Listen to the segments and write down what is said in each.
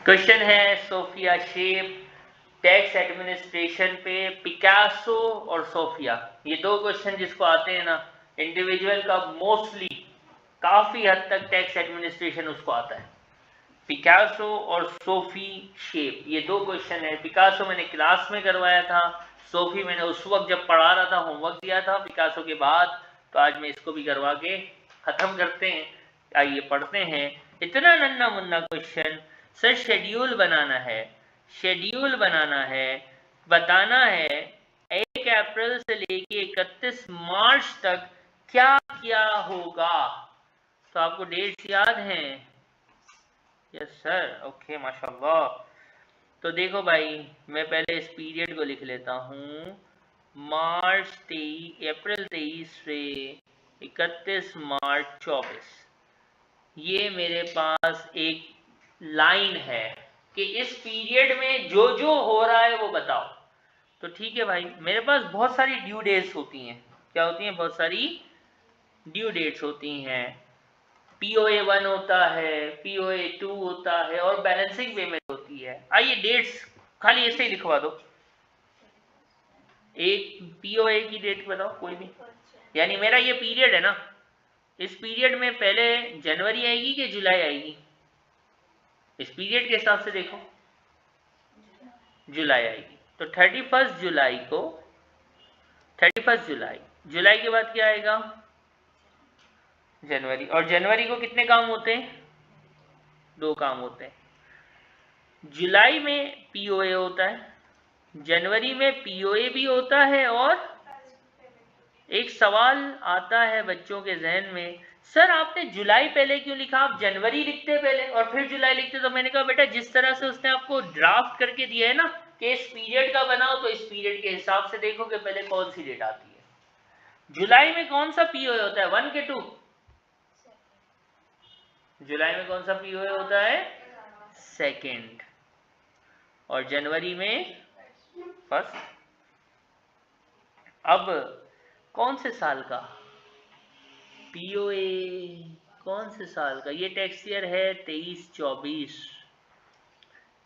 Question है Sophia shape tax administration पे, Picasso और सोफिया, ये दो क्वेश्चन जिसको आते हैं ना इंडिविजुअल का, मोस्टली काफी हद तक टैक्स एडमिनिस्ट्रेशन उसको आता है। पिकासो और सोफी शेप, ये दो क्वेश्चन है। पिकासो मैंने क्लास में करवाया था, सोफी मैंने उस वक्त जब पढ़ा रहा था होमवर्क दिया था पिकासो के बाद, तो आज मैं इसको भी करवा के खत्म करते हैं। आइए पढ़ते हैं। इतना नन्ना मुन्ना क्वेश्चन। सर शेड्यूल बनाना है, शेड्यूल बनाना है, बताना है 1 अप्रैल से लेके 31 मार्च तक क्या क्या होगा। तो आपको डेट्स याद हैं? यस सर, ओके माशाल्लाह। तो देखो भाई, मैं पहले इस पीरियड को लिख लेता हूँ। मार्च 23, अप्रैल 23 से 31 मार्च 24, ये मेरे पास एक लाइन है कि इस पीरियड में जो जो हो रहा है वो बताओ। तो ठीक है भाई, मेरे पास बहुत सारी ड्यू डेट्स होती हैं। क्या होती हैं? बहुत सारी ड्यू डेट्स होती हैं। POA 1 होता है, POA 2 होता है और बैलेंसिंग पेमेंट होती है। आइए डेट्स खाली ऐसे ही लिखवा दो। एक POA की डेट बताओ कोई भी, यानी मेरा ये पीरियड है ना, इस पीरियड में पहले जनवरी आएगी कि जुलाई आएगी? इस पीरियड के हिसाब से देखो, जुलाई आएगी। तो 31 जुलाई को, 31 जुलाई, जुलाई के बाद क्या आएगा? जनवरी। और जनवरी को कितने काम होते हैं? 2 काम होते हैं। जुलाई में POA होता है, जनवरी में POA भी होता है। और एक सवाल आता है बच्चों के जहन में, सर आपने जुलाई पहले क्यों लिखा, आप जनवरी लिखते पहले और फिर जुलाई लिखते। तो मैंने कहा बेटा, जिस तरह से उसने आपको ड्राफ्ट करके दिया है ना कि इस पीरियड का बनाओ, तो इस पीरियड के हिसाब से देखो कि पहले कौन सी डेट आती है। जुलाई में कौन सा POA होता है, 1 के 2? जुलाई में कौन सा POA होता है? 2nd। और जनवरी में 1st। अब कौन से साल का POA, कौन से साल का? ये टैक्स ईयर है 23-24।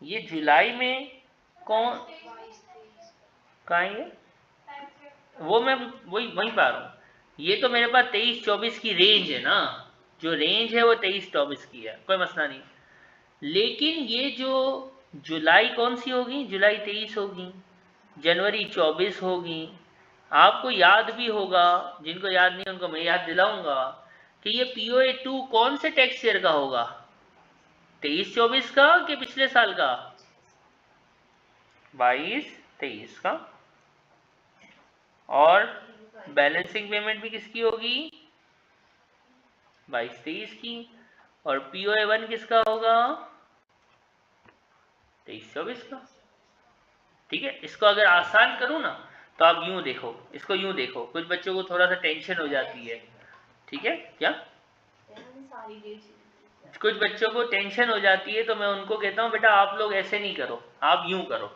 ये जुलाई में कौन, कहाँ है ये? वो मैं वहीं पा रहा हूँ। ये तो मेरे पास 23-24 की रेंज है ना, जो रेंज है वो 23-24 की है, कोई मसला नहीं। लेकिन ये जो जुलाई कौन सी होगी? जुलाई 23 होगी, जनवरी 24 होगी। आपको याद भी होगा, जिनको याद नहीं उनको मैं याद दिलाऊंगा कि ये POA 2 कौन से टैक्स ईयर का होगा? 23-24 का कि पिछले साल का? 22-23 का। और बैलेंसिंग पेमेंट भी किसकी होगी? 22-23 की। और POA 1 किसका होगा? 23-24 का। ठीक है, इसको अगर आसान करूं ना तो आप यूं देखो, इसको यूं देखो, कुछ बच्चों को थोड़ा सा टेंशन हो जाती है। ठीक है, क्या कुछ बच्चों को टेंशन हो जाती है, तो मैं उनको कहता हूं बेटा आप लोग ऐसे नहीं करो, आप यूं करो।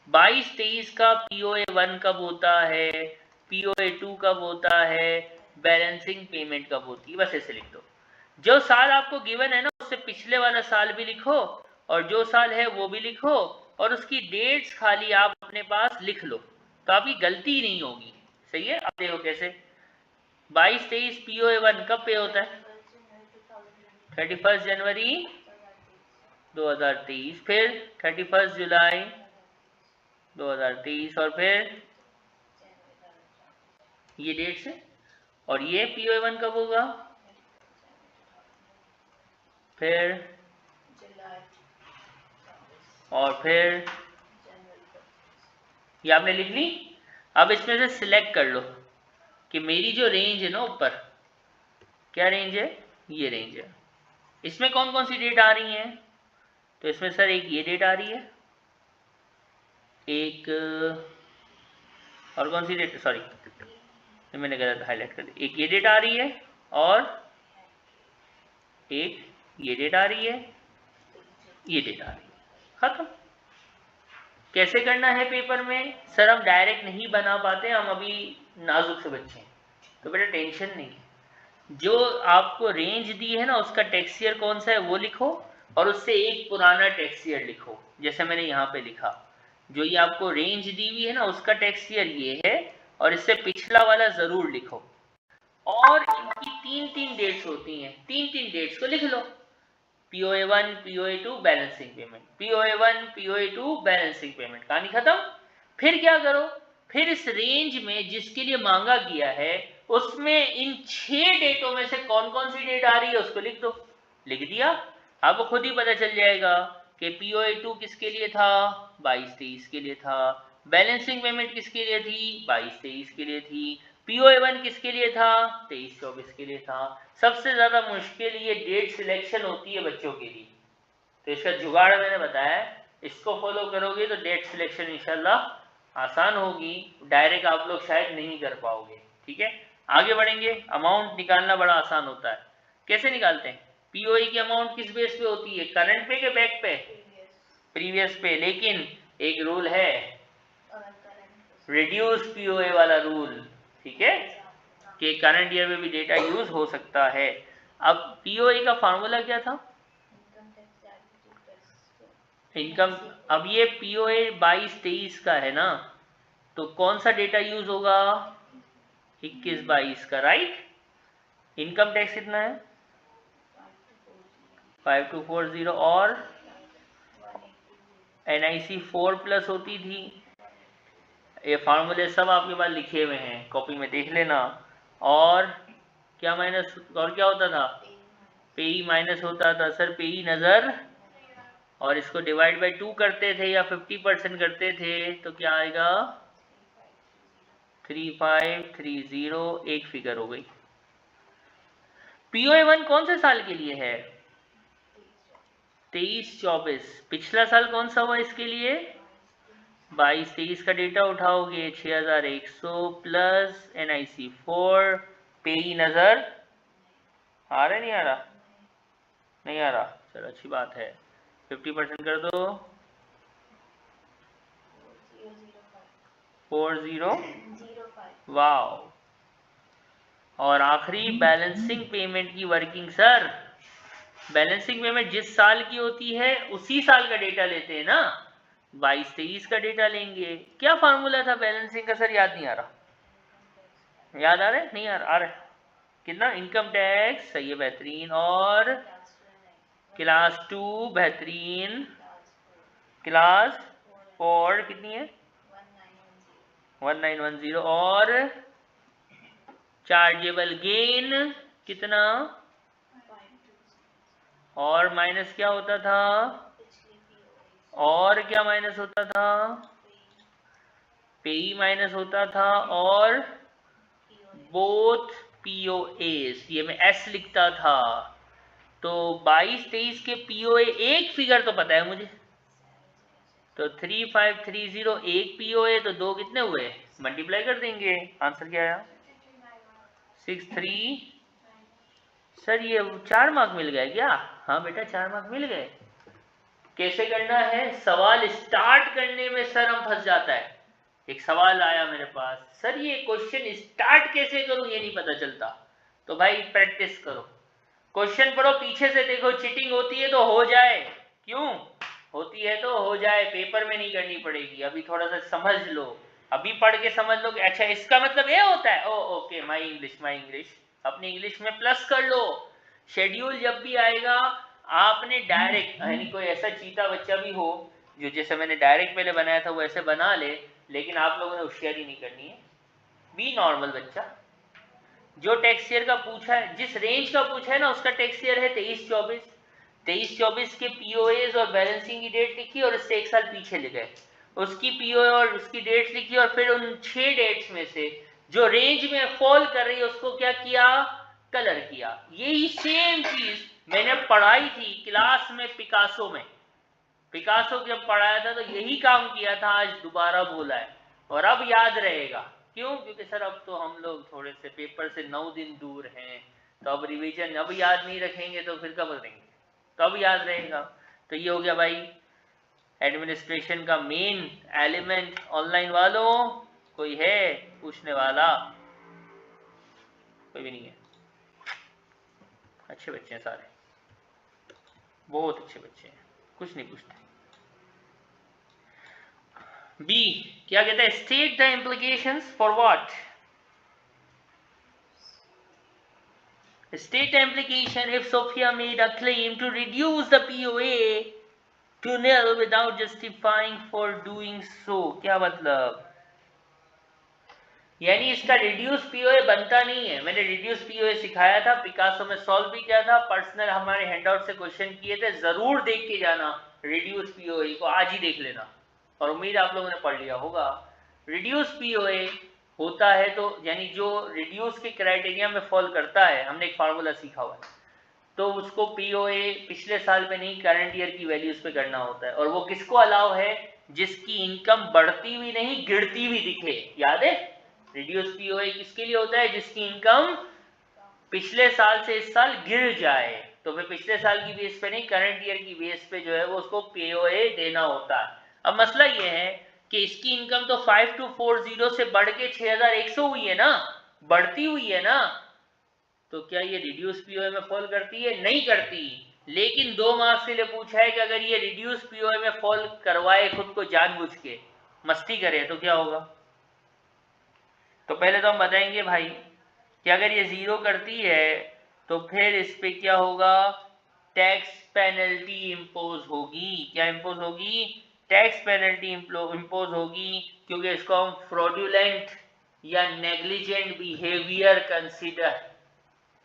22-23 का POA 1 कब होता है, POA 2 कब होता है, बैलेंसिंग पेमेंट कब होती है, बस ऐसे लिख दो। जो साल आपको गिवन है ना, उससे पिछले वाला साल भी लिखो और जो साल है वो भी लिखो, और उसकी डेट्स खाली आप अपने पास लिख लो, तो आपकी गलती नहीं होगी। सही है? अब देखो कैसे। 22-23 POA 1 कब पे होता है? 31 जनवरी 2023, फिर 31 जुलाई 2023, और फिर ये डेट्स है। और ये POA 1 कब होगा? फिर और फिर ये आपने लिख ली। अब इसमें से सिलेक्ट कर लो कि मेरी जो रेंज है ना ऊपर, क्या रेंज है? ये रेंज है। इसमें कौन कौन सी डेट आ रही हैं? तो इसमें सर एक ये डेट आ रही है, एक और कौन सी डेट, सॉरी मैंने गलत हाईलाइट कर दी, एक ये डेट आ रही है और एक ये डेट आ रही है, ये डेट आ रही है। खत्म। कैसे करना है पेपर में? सर हम डायरेक्ट नहीं बना पाते, हम अभी नाजुक से बच्चे हैं, तो बेटा टेंशन नहीं, जो आपको रेंज दी है ना उसका टेक्स्ट ईयर कौन सा है वो लिखो, और उससे एक पुराना टेक्स्ट ईयर लिखो, जैसे मैंने यहाँ पे लिखा। जो ये आपको रेंज दी हुई है ना उसका टेक्स्ट ईयर ये है, और इससे पिछला वाला जरूर लिखो। और इनकी तीन तीन डेट्स होती हैं, तीन तीन डेट्स को लिख लो। POA1 POA2 balancing payment, POA1 POA2 balancing payment, कहानी खत्म। फिर क्या करो, फिर इस रेंज में जिसके लिए मांगा गया है उसमें इन 6 डेटों में से कौन कौन सी डेट आ रही है उसको लिख दो। लिख दिया, आपको खुद ही पता चल जाएगा कि POA2 किसके लिए था, 22-23 के लिए था। बैलेंसिंग पेमेंट किसके लिए थी, 22-23 के लिए थी। POA1 किसके लिए था, 23-24 के लिए था। सबसे ज्यादा मुश्किल ये डेट सिलेक्शन होती है बच्चों के लिए, तो इसका जुगाड़ मैंने बताया, इसको फॉलो करोगे तो डेट सिलेक्शन इंशाल्लाह आसान होगी, डायरेक्ट आप लोग शायद नहीं कर पाओगे। ठीक है, आगे बढ़ेंगे। अमाउंट निकालना बड़ा आसान होता है, कैसे निकालते हैं? पीओई की अमाउंट किस बेस पे होती है, करंट पे के बैक पे? प्रीवियस पे, लेकिन एक रूल है, रिड्यूस पीओए वाला रूल। ठीक है, कि करंट ईयर में भी डेटा यूज हो सकता है। अब पीओए का फार्मूला क्या था, इनकम। अब ये पीओए 22-23 का है ना, तो कौन सा डेटा यूज होगा, 21-22 का, राइट। इनकम टैक्स कितना है, 5240, और NIC 4+ होती थी। ये फार्मूले सब आपके पास लिखे हुए हैं, कॉपी में देख लेना। और क्या माइनस, और क्या होता था, पेई माइनस होता था। सर पेई नज़र, और इसको डिवाइड बाय 2 करते थे या 50% करते थे तो क्या आएगा, 3530, एक फिगर हो गई। POA1 कौन से साल के लिए है, 23-24। पिछला साल कौन सा हुआ इसके लिए, 22-23 का डेटा उठाओगे, 6100 प्लस NIC 4, पेई नजर आ रहा, नहीं आ रहा, नहीं आ रहा, चलो अच्छी बात है, 50% कर दो, 4005, वाओ। और आखिरी बैलेंसिंग पेमेंट की वर्किंग। सर बैलेंसिंग पेमेंट जिस साल की होती है उसी साल का डेटा लेते हैं ना, 22-23 का डेटा लेंगे। क्या फार्मूला था बैलेंसिंग का, सर याद नहीं आ रहा, याद आ रहा है, नहीं आ रहा है, कितना, इनकम टैक्स, सही है, बेहतरीन, और क्लास 2 बेहतरीन, क्लास 4 कितनी है, 1910, और चार्जेबल गेन कितना, और माइनस क्या होता था, और क्या माइनस होता था, पेई माइनस होता था, और बोथ POAs, ये मैं S लिखता था। तो 22-23 के POA एक फिगर तो पता है मुझे, तो 3530 एक POA, तो दो कितने हुए, मल्टीप्लाई कर देंगे, आंसर क्या आया, 63। सर ये 4 मार्क मिल गए क्या, हाँ बेटा 4 मार्क मिल गए। कैसे करना है, सवाल स्टार्ट करने में सर हम फंस जाता है। एक सवाल आया मेरे पास, सर ये क्वेश्चन स्टार्ट कैसे करूं ये नहीं पता चलता, तो भाई प्रैक्टिस करो, क्वेश्चन पढ़ो, पीछे से देखो, चीटिंग होती है तो हो जाए, क्यों होती है तो हो जाए, पेपर में नहीं करनी पड़ेगी, अभी थोड़ा सा समझ लो, अभी पढ़ के समझ लो कि अच्छा इसका मतलब ये होता है, ओ ओके, माई इंग्लिश, अपनी इंग्लिश में प्लस कर लो। शेड्यूल जब भी आएगा आपने डायरेक्ट, यानी कोई ऐसा चीता बच्चा भी हो जो जैसे मैंने डायरेक्ट पहले बनाया था वो ऐसे बना ले, लेकिन आप लोगों ने होशियारी नहीं करनी है, बी नॉर्मल बच्चा। जो टैक्स ईयर का पूछा है, जिस रेंज का पूछा है ना उसका टैक्स ईयर है 23-24 के पीओएस और बैलेंसिंग की डेट लिखी और इससे एक साल पीछे ले गए, उसकी पीओए और उसकी डेट्स लिखी, और फिर उन 6 डेट्स में से जो रेंज में फॉल कर रही है उसको क्या किया, कलर किया। यही सेम चीज मैंने पढ़ाई थी क्लास में, पिकासो जब पढ़ाया था तो यही काम किया था, आज दोबारा बोला है, और अब याद रहेगा। क्यों, क्योंकि सर अब तो हम लोग थोड़े से पेपर से 9 दिन दूर हैं, तो अब रिवीजन अब याद नहीं रखेंगे तो फिर कब करेंगे, तो अब याद रहेगा। तो ये हो गया भाई एडमिनिस्ट्रेशन का मेन एलिमेंट। ऑनलाइन वालों कोई है पूछने वाला, कोई भी नहीं है, अच्छे बच्चे हैं सारे, बहुत अच्छे बच्चे हैं, कुछ नहीं पूछते। बी क्या कहता है, state the implications for what, state the implication if Sophia made a claim to reduce the POA to nil without justifying for doing so। क्या मतलब, यानी इसका रिड्यूस पीओए बनता नहीं है। मैंने रिड्यूस पीओए सिखाया था, पिकासो में सॉल्व भी किया था, पर्सनल हमारे हैंडआउट से क्वेश्चन किए थे, जरूर देख के जाना रिड्यूस पीओए को, आज ही देख लेना, और उम्मीद आप लोगों ने पढ़ लिया होगा। रिड्यूस पीओए होता है तो यानी जो रिड्यूस के क्राइटेरिया में फॉल करता है, हमने एक फार्मूला सीखा हुआ है, तो उसको पीओए पिछले साल पे नहीं करंट ईयर की वैल्यूज पे करना होता है। और वो किसको अलाउ है, जिसकी इनकम बढ़ती हुई नहीं गिरती हुई दिखे। याद है, रिड्यूस पीओए किसके लिए होता है, जिसकी इनकम पिछले साल से इस साल गिर जाए, तो फिर पिछले साल की बेस पे नहीं करंट ईयर की बेस पे जो है वो उसको पीओए देना होता है। अब मसला ये है कि इसकी इनकम तो 5240 से बढ़ के 6100 हुई है ना, बढ़ती हुई है ना, तो क्या ये रिड्यूस पीओए में फॉल करती है, नहीं करती। लेकिन 2 मार्क्स के लिए पूछा है कि अगर ये रिड्यूस पीओए में फॉल करवाए खुद को जानबूझ के, मस्ती करे, तो क्या होगा। तो पहले तो हम बताएंगे भाई कि अगर ये 0 करती है तो फिर इस पे क्या होगा, टैक्स पेनल्टी इंपोज होगी। क्या इंपोज होगी, टैक्स पेनल्टी इंपोज होगी, क्योंकि इसको हम फ्रॉडुलेंट या नेग्लिजेंट बिहेवियर कंसीडर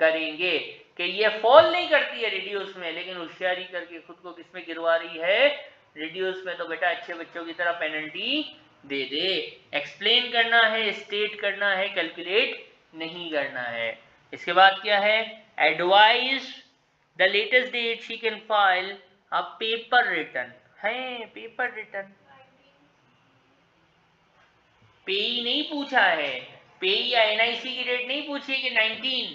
करेंगे कि ये फॉल नहीं करती है रिड्यूस में, लेकिन होशियारी करके खुद को किसमें गिरवा रही है, रिड्यूस में। तो बेटा अच्छे बच्चों की तरह पेनल्टी दे दे। एक्सप्लेन करना है, स्टेट करना है, कैलकुलेट नहीं करना है। इसके बाद क्या है, advise the latest date she can file a paper return है। पेपर रिटर्न पेई नहीं पूछा है, पेई या एनआईसी की डेट नहीं पूछी कि 19।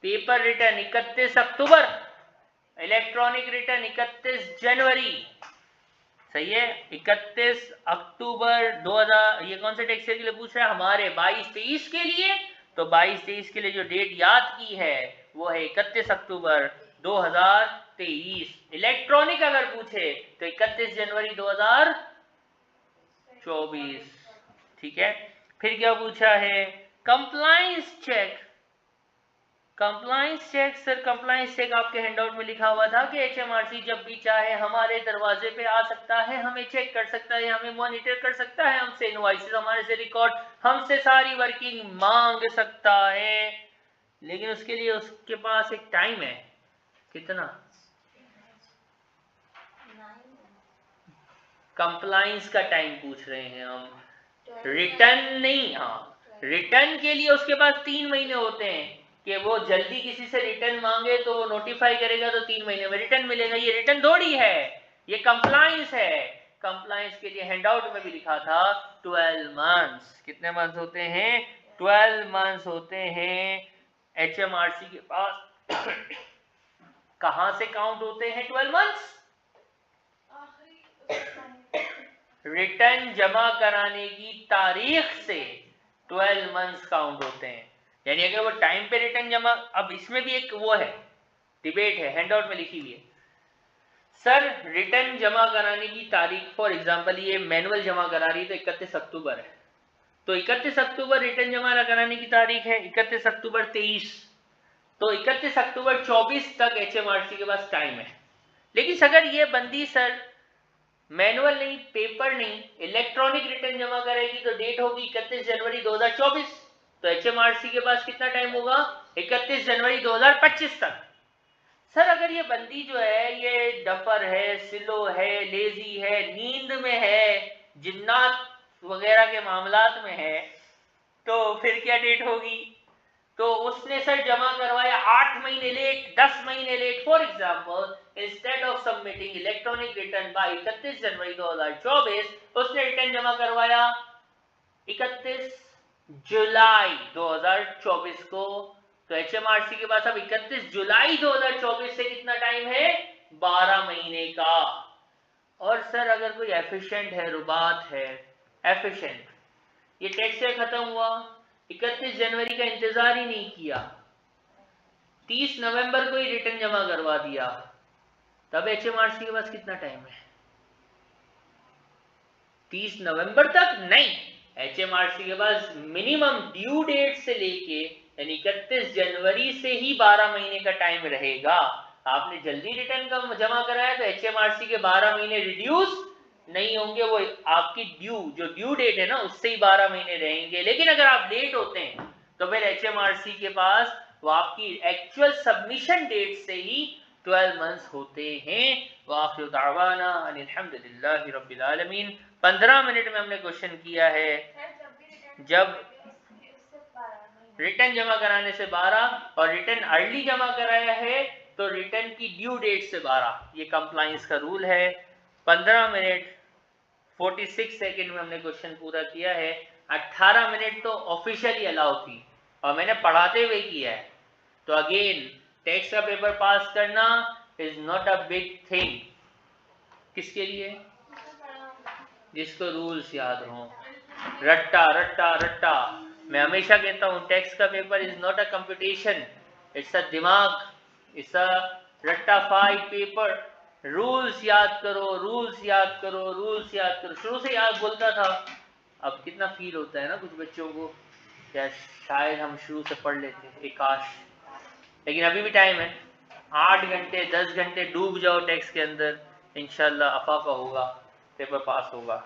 पेपर रिटर्न 31 अक्टूबर, इलेक्ट्रॉनिक रिटर्न 31 जनवरी। सही है, 31 अक्टूबर 2000। ये कौन से टैक्स ईयर के लिए पूछ रहा है, हमारे 22-23 के लिए। तो 22-23 के लिए जो डेट याद की है वो है 31 अक्टूबर 2023। इलेक्ट्रॉनिक अगर पूछे तो 31 जनवरी 2024। ठीक है, फिर क्या पूछा है, compliance check. Compliance check, sir compliance check आपके हैंडआउट में लिखा हुआ था कि एचएमआरसी जब भी चाहे हमारे दरवाजे पे आ सकता है, हमें चेक कर सकता है, हमें मॉनिटर कर सकता है, हमसे इनवॉइसेस, हमारे से रिकॉर्ड, हमसे सारी वर्किंग मांग सकता है। लेकिन उसके लिए उसके पास एक टाइम है, कितना, कंप्लायंस का टाइम पूछ रहे हैं हम, रिटर्न नहीं। हाँ, रिटर्न के लिए उसके पास 3 महीने होते हैं कि वो जल्दी किसी से रिटर्न मांगे तो वो नोटिफाई करेगा तो 3 महीने में रिटर्न मिलेगा। ये रिटर्न थोड़ी है, ये कंप्लायंस है। कंप्लायंस के लिए हैंडआउट में भी लिखा था 12 मंथ्स। कितने मंथ्स होते हैं, 12 मंथ्स होते हैं एचएमआरसी के पास। कहां से काउंट होते हैं 12 मंथ्स, रिटर्न जमा कराने की तारीख से 12 मंथ्स काउंट होते हैं। यानी अगर वो टाइम पे रिटर्न जमा, अब इसमें भी एक वो है, डिबेट है, हैंडआउट में लिखी हुई है। सर रिटर्न जमा कराने की तारीख, फॉर एग्जांपल ये मैनुअल जमा करा रही तो 31 अक्टूबर है, तो 31 अक्टूबर रिटर्न जमा कराने की तारीख है, 31 अक्टूबर 23, तो 31 अक्टूबर 24 तक एचएमआरसी के पास टाइम है। लेकिन अगर ये बंदी सर मैनुअल नहीं, पेपर नहीं, इलेक्ट्रॉनिक रिटर्न जमा करेगी तो डेट होगी 31 जनवरी 2024, तो एचएमआरसी के पास कितना टाइम होगा, 31 जनवरी 2025 तक। सर अगर ये बंदी जो है ये डफर है, सिलो है, लेजी है, नींद में है, जिन्नात वगैरह के मामलात में है, तो फिर क्या डेट होगी। तो उसने सर जमा करवाया 8 महीने लेट, 10 महीने late. For example instead of submitting electronic return by 31 January 2024, उसने रिटर्न जमा करवाया 31 जुलाई 2024 को, तो एचएमआरसी के पास अब 31 जुलाई 2024 से कितना टाइम है, 12 महीने का। और सर अगर कोई एफिशिएंट है, रुबात है, एफिशिएंट, ये टैक्स से खत्म हुआ, 31 जनवरी का इंतजार ही नहीं किया, 30 नवंबर को ही रिटर्न जमा करवा दिया, तब HMRC के पास कितना टाइम है? 30 नवंबर तक नहीं, HMRC के पास मिनिमम ड्यू डेट से लेके यानी 31 जनवरी से ही 12 महीने का टाइम रहेगा। आपने जल्दी रिटर्न का जमा कराया तो HMRC के 12 महीने रिड्यूस नहीं होंगे, वो आपकी जो ड्यू डेट है ना उससे ही 12 महीने रहेंगे। लेकिन अगर आप लेट होते हैं तो फिर HMRC के पास वो आपकी एक्चुअल सबमिशन डेट से ही 12 मंथ्स होते हैं। वाखिर दावाना अल्हम्दुलिल्लाहि रब्बिल आलमीन। 15 मिनट में हमने क्वेश्चन किया है। जब रिटर्न जमा कराने से 12 और रिटर्न अर्ली जमा कराया है तो रिटर्न की ड्यू डेट से 12, ये कंप्लायंस का रूल है। 15 मिनट 46 सेकंड में हमने क्वेश्चन पूरा किया है। 18 मिनट तो ऑफिशियली अलाउ थी और मैंने पढ़ाते हुए किया है। तो अगेन टेक्स्ट का पेपर पास करना is not a big thing. किसके लिए? जिसको रूल्स याद हो। रट्टा रट्टा रट्टा, मैं हमेशा कहता हूँ टेक्स्ट का paper is not a competition, it's a दिमाग, इट्स अ रट्टा फाइट पेपर। रूल्स याद करो, रूल्स याद करो, रूल्स याद करो। शुरू से याद बोलता था, अब कितना फील होता है ना कुछ बच्चों को, क्या शायद हम शुरू से पढ़ लेते काश। लेकिन अभी भी टाइम है, 8 घंटे 10 घंटे डूब जाओ टेक्स्ट के अंदर, इंशाल्लाह अफाका होगा, पेपर पास होगा।